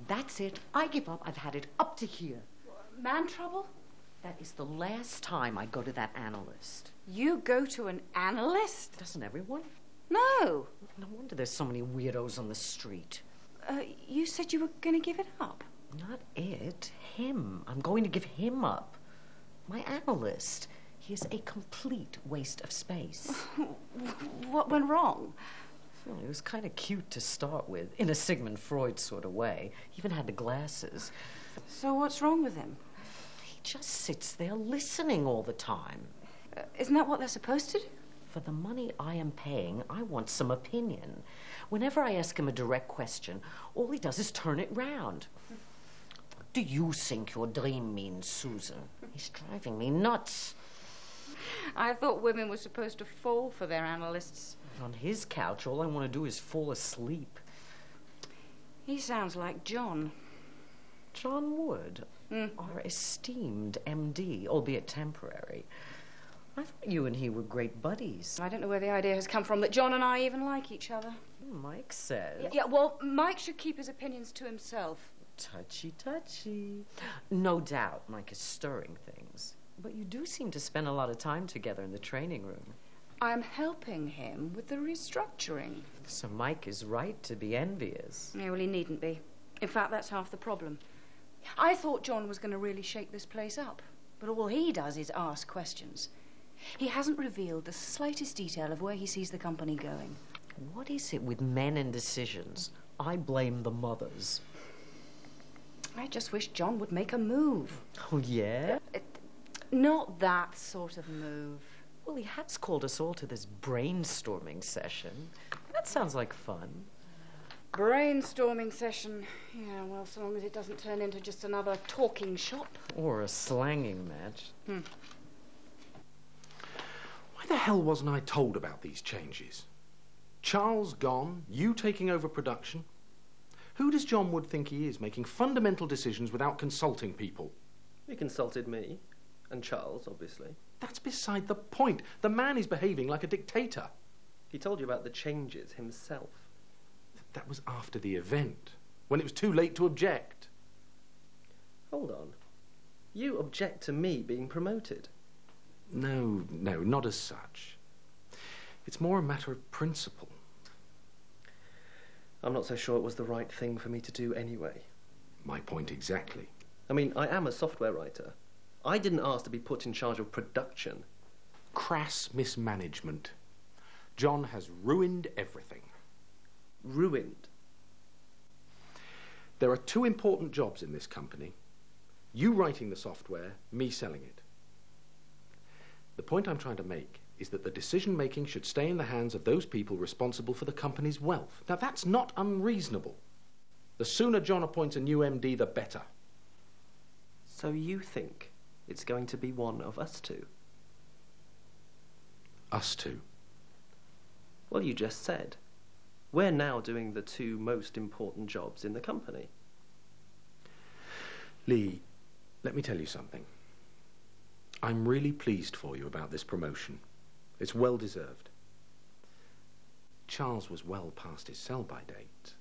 That's it. I give up. I've had it up to here. Man trouble? That is the last time I go to that analyst. You go to an analyst? Doesn't everyone? No. No wonder there's so many weirdos on the street. You said you were going to give it up. Not it. Him. I'm going to give him up. My analyst. He is a complete waste of space. What went wrong? Well, he was kind of cute to start with, in a Sigmund Freud sort of way. He even had the glasses. So what's wrong with him? He just sits there listening all the time. Isn't that what they're supposed to do? For the money I am paying, I want some opinion. Whenever I ask him a direct question, all he does is turn it round. What do you think your dream means, Susan? He's driving me nuts. I thought women were supposed to fall for their analysts. On his couch, all I want to do is fall asleep. He sounds like John. John Wood, our esteemed MD, albeit temporary. I thought you and he were great buddies. I don't know where the idea has come from that John and I even like each other. Mike says. Yeah, well, Mike should keep his opinions to himself. Touchy. No doubt Mike is stirring things. But you do seem to spend a lot of time together in the training room. I'm helping him with the restructuring. So Mike is right to be envious. Yeah, well, he needn't be. In fact, that's half the problem. I thought John was going to really shake this place up. But all he does is ask questions. He hasn't revealed the slightest detail of where he sees the company going. What is it with men and decisions? I blame the mothers. I just wish John would make a move. Oh, yeah? Not that sort of move. Well, he has called us all to this brainstorming session. That sounds like fun. Brainstorming session. Yeah, well, so long as it doesn't turn into just another talking shop. Or a slanging match. Why the hell wasn't I told about these changes? Charles gone, you taking over production. Who does John Wood think he is, making fundamental decisions without consulting people? He consulted me. And Charles, obviously. That's beside the point. The man is behaving like a dictator. He told you about the changes himself. That was after the event, when it was too late to object. Hold on. You object to me being promoted? No, not as such. It's more a matter of principle. I'm not so sure it was the right thing for me to do anyway. My point exactly. I mean, I am a software writer. I didn't ask to be put in charge of production. Crass mismanagement. John has ruined everything. Ruined? There are two important jobs in this company. You writing the software, me selling it. The point I'm trying to make is that the decision-making should stay in the hands of those people responsible for the company's wealth. Now, that's not unreasonable. The sooner John appoints a new MD, the better. So you think it's going to be one of us two? Us two? Well, you just said. We're now doing the two most important jobs in the company. Lee, let me tell you something. I'm really pleased for you about this promotion. It's well deserved. Charles was well past his sell-by date.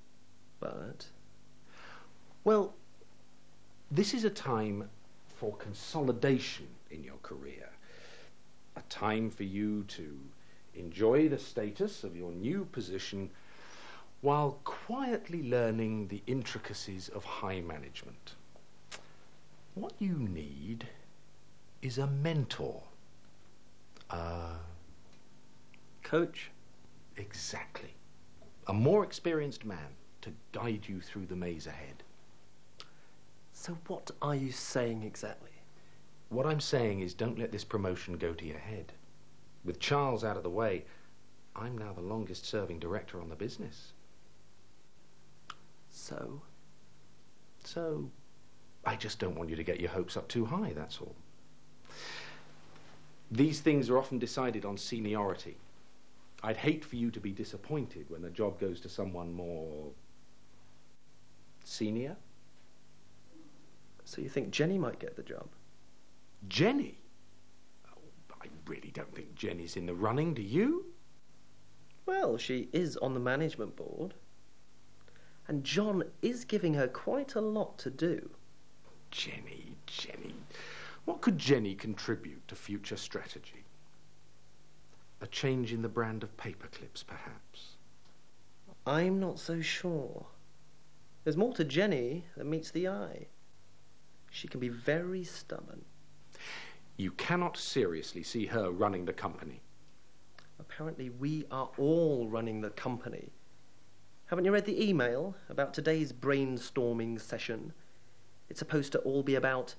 But? Well, this is a time for consolidation in your career. A time for you to enjoy the status of your new position while quietly learning the intricacies of high management. What you need is a mentor. Coach? Exactly. A more experienced man to guide you through the maze ahead. So what are you saying exactly? What I'm saying is don't let this promotion go to your head. With Charles out of the way, I'm now the longest serving director on the business. So? So, I just don't want you to get your hopes up too high, that's all. These things are often decided on seniority. I'd hate for you to be disappointed when the job goes to someone more senior. So you think Jenny might get the job? Jenny? Oh, I really don't think Jenny's in the running, do you? Well, she is on the management board. And John is giving her quite a lot to do. Jenny. What could Jenny contribute to future strategy? A change in the brand of paperclips, perhaps? I'm not so sure. There's more to Jenny than meets the eye. She can be very stubborn. You cannot seriously see her running the company. Apparently we are all running the company. Haven't you read the email about today's brainstorming session? It's supposed to all be about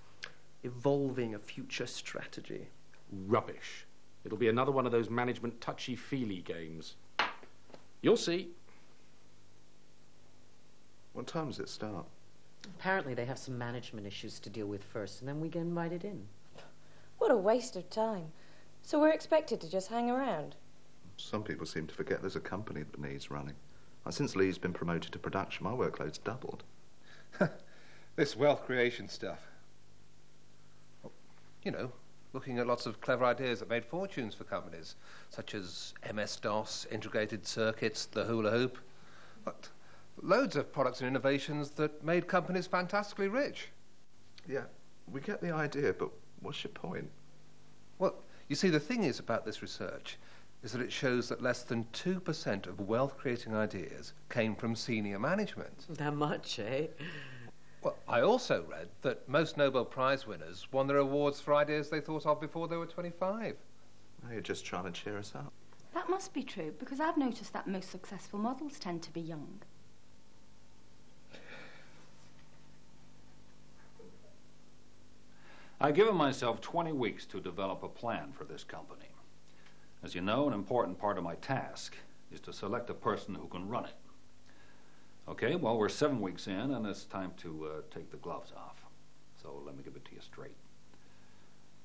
evolving a future strategy. Rubbish. It'll be another one of those management touchy-feely games. You'll see. What time does it start? Apparently they have some management issues to deal with first, and then we get invited in. What a waste of time. So we're expected to just hang around? Some people seem to forget there's a company that needs running. Since Lee's been promoted to production, my workload's doubled. This wealth creation stuff. You know, looking at lots of clever ideas that made fortunes for companies, such as MS-DOS, integrated circuits, the hula hoop. But loads of products and innovations that made companies fantastically rich. Yeah, we get the idea, but what's your point? Well, you see, the thing is about this research is that it shows that less than 2% of wealth-creating ideas came from senior management. That much, eh? Well, I also read that most Nobel Prize winners won their awards for ideas they thought of before they were 25. Oh, you're just trying to cheer us up. That must be true, because I've noticed that most successful models tend to be young. I've given myself 20 weeks to develop a plan for this company. As you know, an important part of my task is to select a person who can run it. Okay, well, we're 7 weeks in, and it's time to take the gloves off. So let me give it to you straight.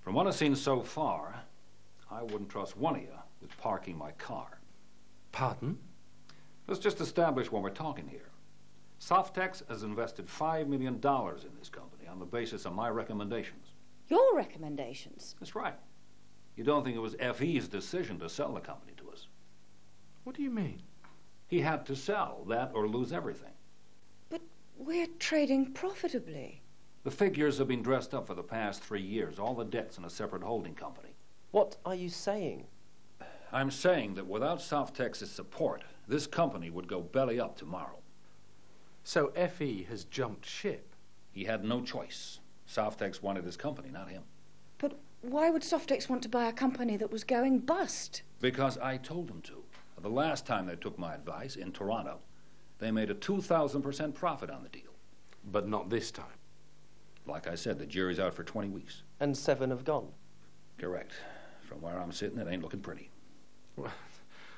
From what I've seen so far, I wouldn't trust one of you with parking my car. Pardon? Let's just establish what we're talking here. Softex has invested $5 million in this company on the basis of my recommendations. Your recommendations? That's right. You don't think it was FE's decision to sell the company to us? What do you mean? He had to sell that or lose everything. But we're trading profitably. The figures have been dressed up for the past 3 years, all the debts in a separate holding company. What are you saying? I'm saying that without Softex's support, this company would go belly up tomorrow. So FE has jumped ship? He had no choice. Softex wanted his company, not him. But why would Softex want to buy a company that was going bust? Because I told him to. The last time they took my advice, in Toronto, they made a 2,000% profit on the deal. But not this time. Like I said, the jury's out for 20 weeks. And 7 have gone. Correct. From where I'm sitting, it ain't looking pretty. Well,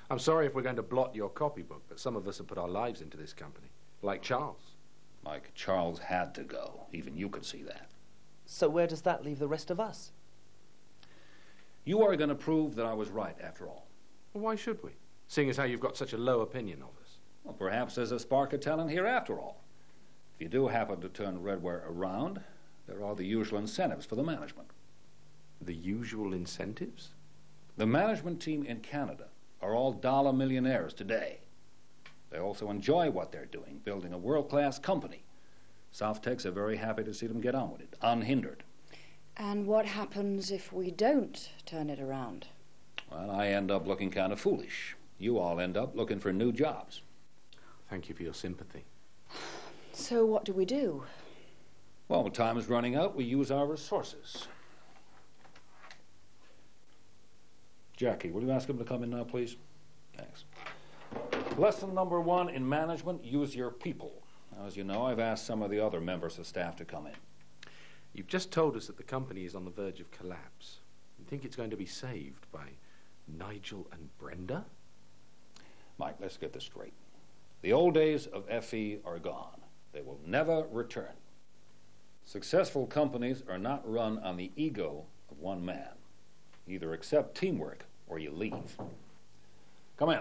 I'm sorry if we're going to blot your copybook, but some of us have put our lives into this company. Like Charles. Mike, Charles had to go. Even you could see that. So where does that leave the rest of us? You are going to prove that I was right, after all. Well, why should we? Seeing as how you've got such a low opinion of us. Well, perhaps there's a spark of talent here after all. If you do happen to turn Redware around, there are the usual incentives for the management. The usual incentives? The management team in Canada are all dollar millionaires today. They also enjoy what they're doing, building a world-class company. Softex are very happy to see them get on with it, unhindered. And what happens if we don't turn it around? Well, I end up looking kind of foolish. You all end up looking for new jobs. Thank you for your sympathy. So what do we do? Well, when time is running out, we use our resources. Jackie, will you ask him to come in now, please? Thanks. Lesson number 1 in management, use your people. Now, as you know, I've asked some of the other members of staff to come in. You've just told us that the company is on the verge of collapse. You think it's going to be saved by Nigel and Brenda? Mike, let's get this straight. The old days of FE are gone. They will never return. Successful companies are not run on the ego of one man. Either accept teamwork or you leave. Come in.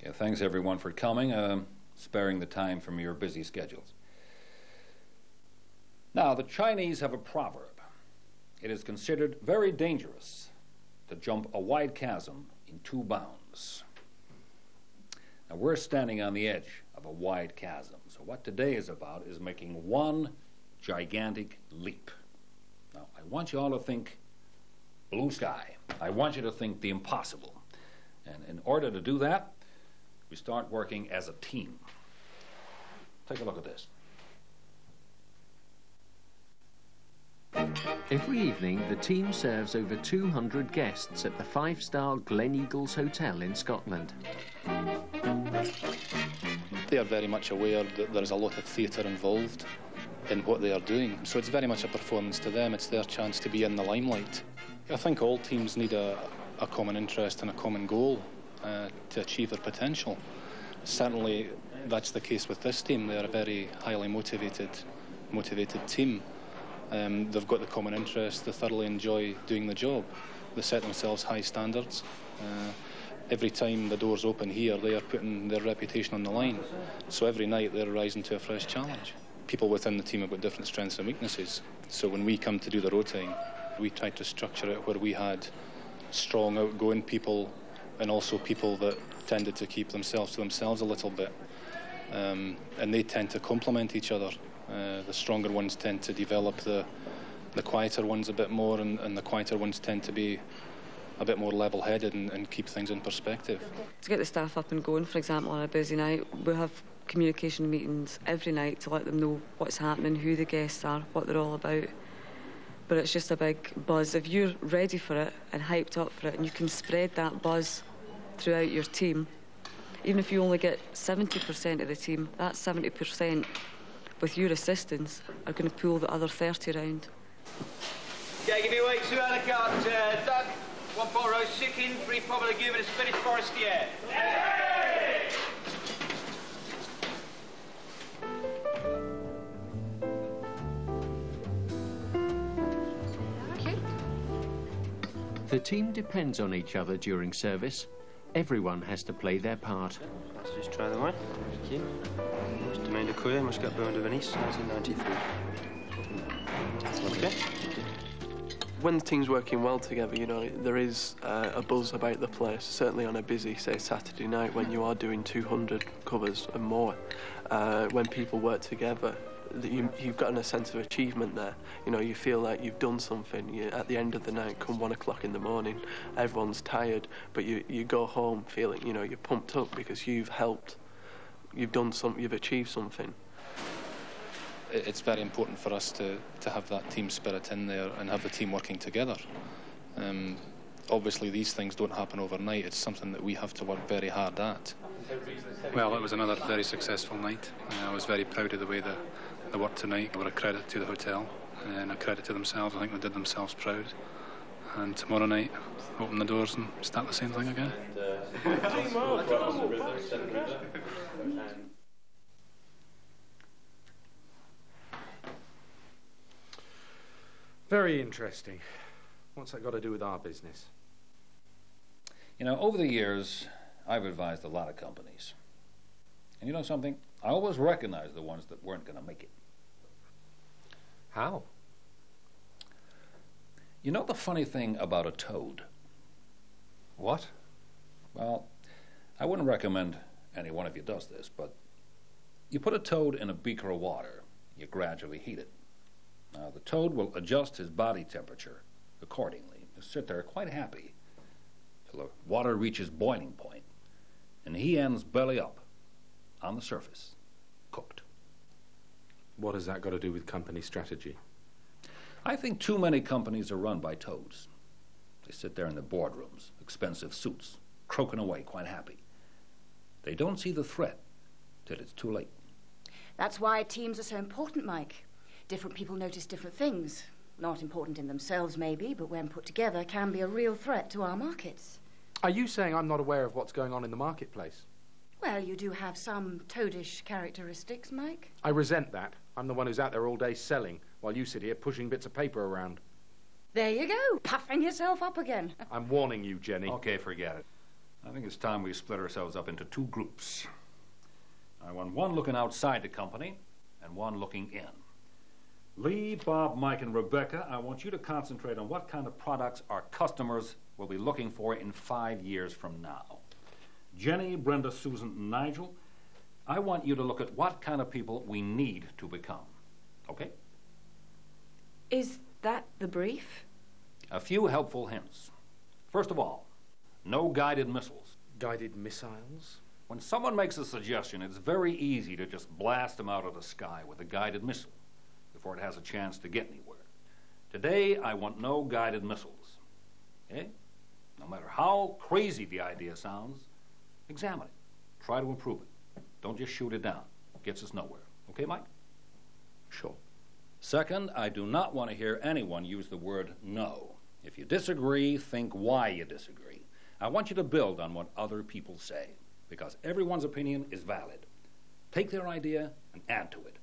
Okay, thanks everyone for coming, sparing the time from your busy schedules. Now, the Chinese have a proverb. It is considered very dangerous to jump a wide chasm in 2 bounds. Now, we're standing on the edge of a wide chasm. So what today is about is making one gigantic leap. Now, I want you all to think blue sky. I want you to think the impossible. And in order to do that, we start working as a team. Take a look at this. Every evening, the team serves over 200 guests at the 5-star Glen Eagles Hotel in Scotland. They are very much aware that there is a lot of theatre involved in what they are doing, so it's very much a performance to them. It's their chance to be in the limelight. I think all teams need a common interest and a common goal to achieve their potential. Certainly, that's the case with this team. They're a very highly motivated team. They've got the common interest. They thoroughly enjoy doing the job. They set themselves high standards. Every time the doors open here, they are putting their reputation on the line. So every night they're rising to a fresh challenge. People within the team have got different strengths and weaknesses. So when we come to do the rotating, we tried to structure it where we had strong, outgoing people and also people that tended to keep themselves to themselves a little bit. And they tend to complement each other. The stronger ones tend to develop the quieter ones a bit more, and the quieter ones tend to be a bit more level-headed and keep things in perspective. To get the staff up and going, for example, on a busy night, we have communication meetings every night to let them know what's happening, who the guests are, what they're all about. But it's just a big buzz. If you're ready for it and hyped up for it, and you can spread that buzz throughout your team, even if you only get 70% of the team, that 70% with your assistance are going to pull the other 30 around. Okay, give me away 2 a la carte, duck, 1 pot roast chicken, 3 pot of legume and a spinach forestier. The team depends on each other during service. Everyone has to play their part. Let's just try the wine. Thank you. Domaine de Courier, Muscat Bourbon de Venice, 1993. Okay. When the team's working well together, you know, there is a buzz about the place, certainly on a busy, say, Saturday night when you are doing 200 covers and more. When people work together, you've got a sense of achievement there. You know, you feel like you've done something. At the end of the night, come 1 o'clock in the morning, everyone's tired, but you go home feeling, you know, you're pumped up because you've helped, you've done something, you've achieved something. It's very important for us to have that team spirit in there and have the team working together. Obviously, these things don't happen overnight. It's something that we have to work very hard at. Well, it was another very successful night. I was very proud of the way they worked tonight. They were a credit to the hotel and a credit to themselves. I think they did themselves proud. And tomorrow night, open the doors and start the same thing again. Very interesting. What's that got to do with our business? You know, over the years, I've advised a lot of companies. And you know something? I always recognized the ones that weren't going to make it. How? You know the funny thing about a toad? What? Well, I wouldn't recommend any one of you does this, but you put a toad in a beaker of water. You gradually heat it. Now, the toad will adjust his body temperature accordingly. He'll sit there quite happy till the water reaches boiling point, and he ends belly up on the surface, cooked. What has that got to do with company strategy? I think too many companies are run by toads. They sit there in their boardrooms, expensive suits, croaking away quite happy. They don't see the threat till it's too late. That's why teams are so important, Mike. Different people notice different things. Not important in themselves, maybe, but when put together can be a real threat to our markets. Are you saying I'm not aware of what's going on in the marketplace? Well, you do have some toadish characteristics, Mike. I resent that. I'm the one who's out there all day selling, while you sit here pushing bits of paper around. There you go, puffing yourself up again. I'm warning you, Jenny. Okay, forget it. I think it's time we split ourselves up into 2 groups. I want one looking outside the company and one looking in. Lee, Bob, Mike, and Rebecca, I want you to concentrate on what kind of products our customers will be looking for in 5 years from now. Jenny, Brenda, Susan, and Nigel, I want you to look at what kind of people we need to become. Okay? Is that the brief? A few helpful hints. First of all, no guided missiles. Guided missiles? When someone makes a suggestion, it's very easy to just blast them out of the sky with a guided missile before it has a chance to get anywhere. Today, I want no guided missiles. Okay? No matter how crazy the idea sounds, examine it. Try to improve it. Don't just shoot it down. It gets us nowhere. Okay, Mike? Sure. Second, I do not want to hear anyone use the word no. If you disagree, think why you disagree. I want you to build on what other people say, because everyone's opinion is valid. Take their idea and add to it.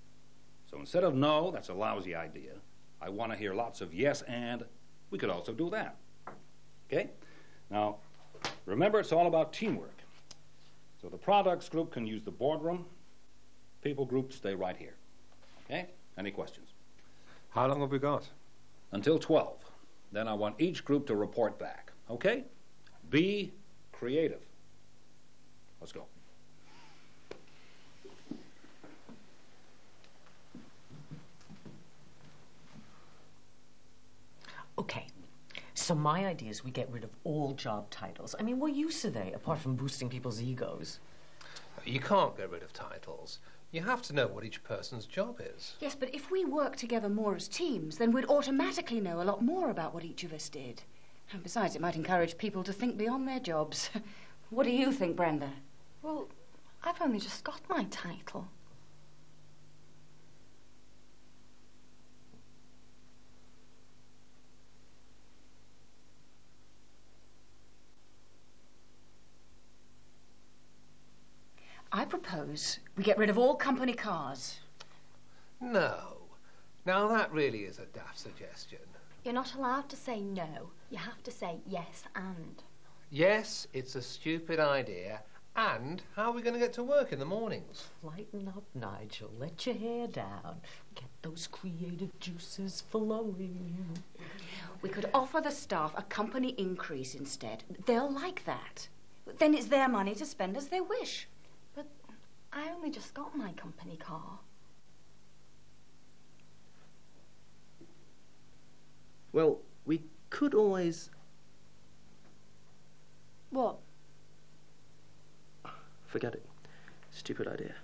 So instead of no, that's a lousy idea, I want to hear lots of yes and we could also do that. Okay? Now, remember, it's all about teamwork. So the products group can use the boardroom. People group stay right here. Okay? Any questions? How long have we got? Until 12. Then I want each group to report back. Okay? Be creative. Let's go. Okay. So my idea is we get rid of all job titles. I mean, what use are they, apart from boosting people's egos? You can't get rid of titles. You have to know what each person's job is. Yes, but if we work together more as teams, then we'd automatically know a lot more about what each of us did. And besides, it might encourage people to think beyond their jobs. What do you think, Brenda? Well, I've only just got my title. I propose we get rid of all company cars. No. Now that really is a daft suggestion. You're not allowed to say no. You have to say yes and. Yes, it's a stupid idea. And how are we going to get to work in the mornings? Lighten up, Nigel. Let your hair down. Get those creative juices flowing. We could offer the staff a company increase instead. They'll like that. Then it's their money to spend as they wish. But I only just got my company car. Well, we could always... What? Forget it. Stupid idea.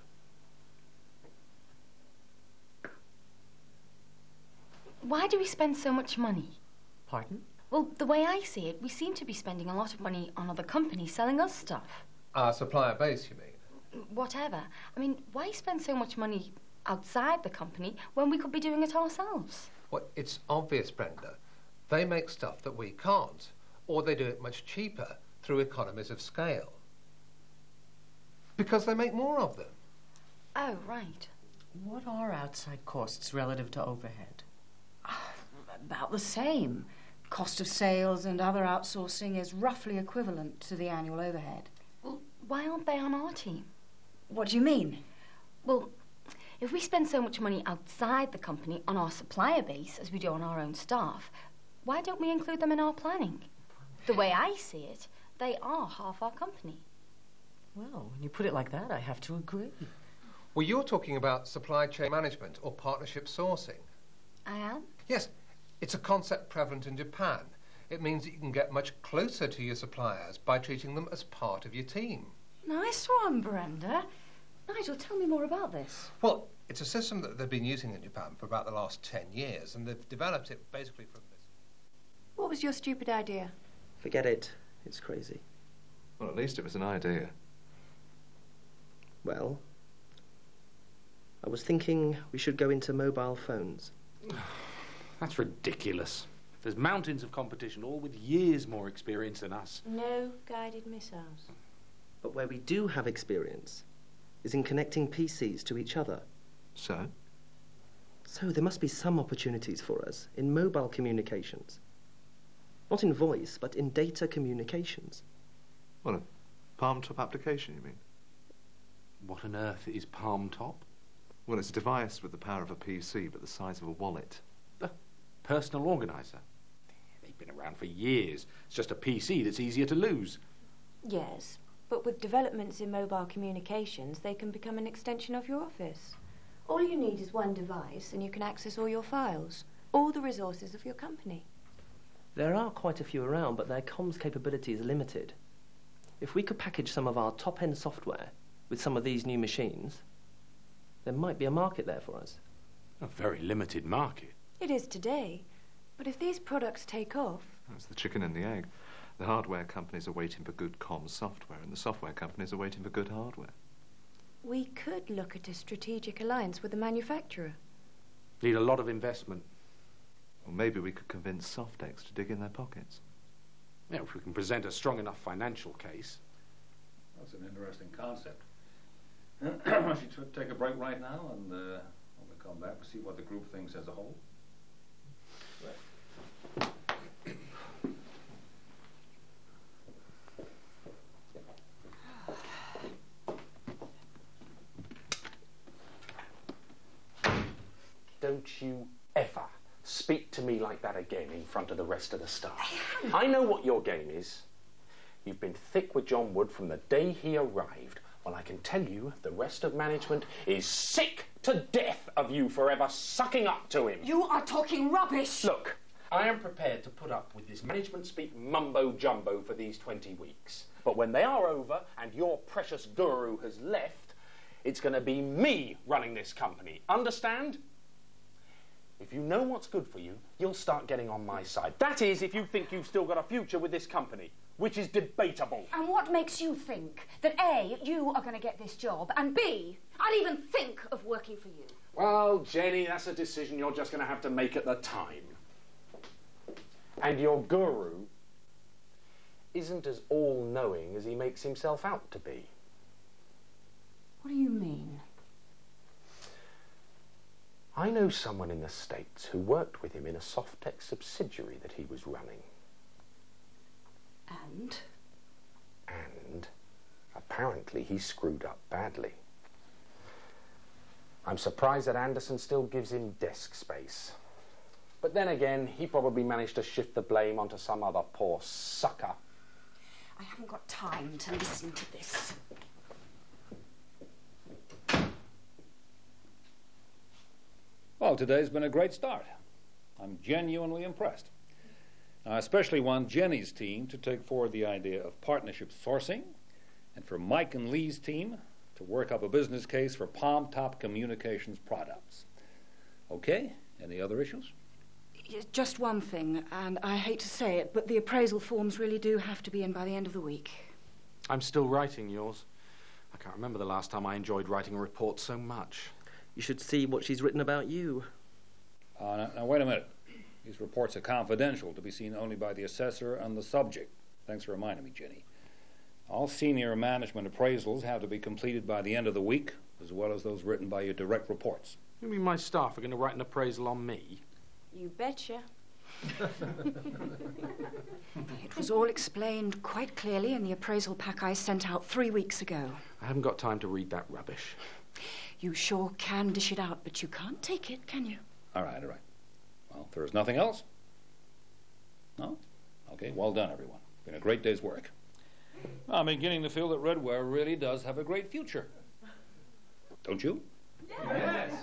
Why do we spend so much money? Pardon? Well, the way I see it, we seem to be spending a lot of money on other companies selling us stuff. Our supplier base, you mean? Whatever. I mean, why spend so much money outside the company when we could be doing it ourselves? Well, it's obvious, Brenda. They make stuff that we can't, or they do it much cheaper through economies of scale. Because they make more of them. Oh, right. What are outside costs relative to overhead? About the same. Cost of sales and other outsourcing is roughly equivalent to the annual overhead. Well, why aren't they on our team? What do you mean? Well, if we spend so much money outside the company on our supplier base as we do on our own staff, why don't we include them in our planning? The way I see it, they are half our company. Well, when you put it like that, I have to agree. Well, you're talking about supply chain management or partnership sourcing. I am? Yes, it's a concept prevalent in Japan. It means that you can get much closer to your suppliers by treating them as part of your team. Nice one, Brenda. Nigel, tell me more about this. Well, it's a system that they've been using in Japan for about the last 10 years, and they've developed it basically from this. What was your stupid idea? Forget it. It's crazy. Well, at least it was an idea. Well, I was thinking we should go into mobile phones. That's ridiculous. There's mountains of competition, all with years more experience than us. No guided missiles. But where we do have experience is in connecting PCs to each other. So? So there must be some opportunities for us in mobile communications. Not in voice, but in data communications. What, a palm top application, you mean? What on earth is Palm Top? Well, it's a device with the power of a PC, but the size of a wallet. The personal organiser. They've been around for years. It's just a PC that's easier to lose. Yes, but with developments in mobile communications, they can become an extension of your office. All you need is one device and you can access all your files, all the resources of your company. There are quite a few around, but their comms capability is limited. If we could package some of our top-end software with some of these new machines, there might be a market there for us. A very limited market. It is today, but if these products take off... That's the chicken and the egg. The hardware companies are waiting for good comms software, and the software companies are waiting for good hardware. We could look at a strategic alliance with the manufacturer. Need a lot of investment. Or maybe we could convince Softex to dig in their pockets. Yeah, if we can present a strong enough financial case. That's an interesting concept. I should take a break right now, and when we come back, we'll see what the group thinks as a whole. Don't you ever speak to me like that again in front of the rest of the staff. I know what your game is. You've been thick with John Wood from the day he arrived. Well, I can tell you the rest of management is sick to death of you forever sucking up to him. You are talking rubbish. Look, I am prepared to put up with this management speak mumbo-jumbo for these 20 weeks. But when they are over and your precious guru has left, it's going to be me running this company. Understand? If you know what's good for you, you'll start getting on my side. That is, if you think you've still got a future with this company, which is debatable. And what makes you think that A, you are going to get this job, and B, I'd even think of working for you? Well, Jenny, that's a decision you're just going to have to make at the time. And your guru isn't as all-knowing as he makes himself out to be. What do you mean? I know someone in the States who worked with him in a Softex subsidiary that he was running. And apparently he screwed up badly. I'm surprised that Anderson still gives him desk space. But then again, he probably managed to shift the blame onto some other poor sucker. I haven't got time to listen to this. Well, today's been a great start. I'm genuinely impressed. I especially want Jenny's team to take forward the idea of partnership sourcing, and for Mike and Lee's team to work up a business case for Palm Top Communications products. Okay? Any other issues? Just one thing, and I hate to say it, but the appraisal forms really do have to be in by the end of the week. I'm still writing yours. I can't remember the last time I enjoyed writing a report so much. You should see what she's written about you. Now, wait a minute. These reports are confidential, to be seen only by the assessor and the subject. Thanks for reminding me, Jenny. All senior management appraisals have to be completed by the end of the week, as well as those written by your direct reports. You mean my staff are going to write an appraisal on me? You betcha. It was all explained quite clearly in the appraisal pack I sent out 3 weeks ago. I haven't got time to read that rubbish. You sure can dish it out, but you can't take it, can you? All right. Well, if there's nothing else? No? Okay, well done, everyone. Been a great day's work. I'm beginning to feel that Redware really does have a great future. Don't you? Yes.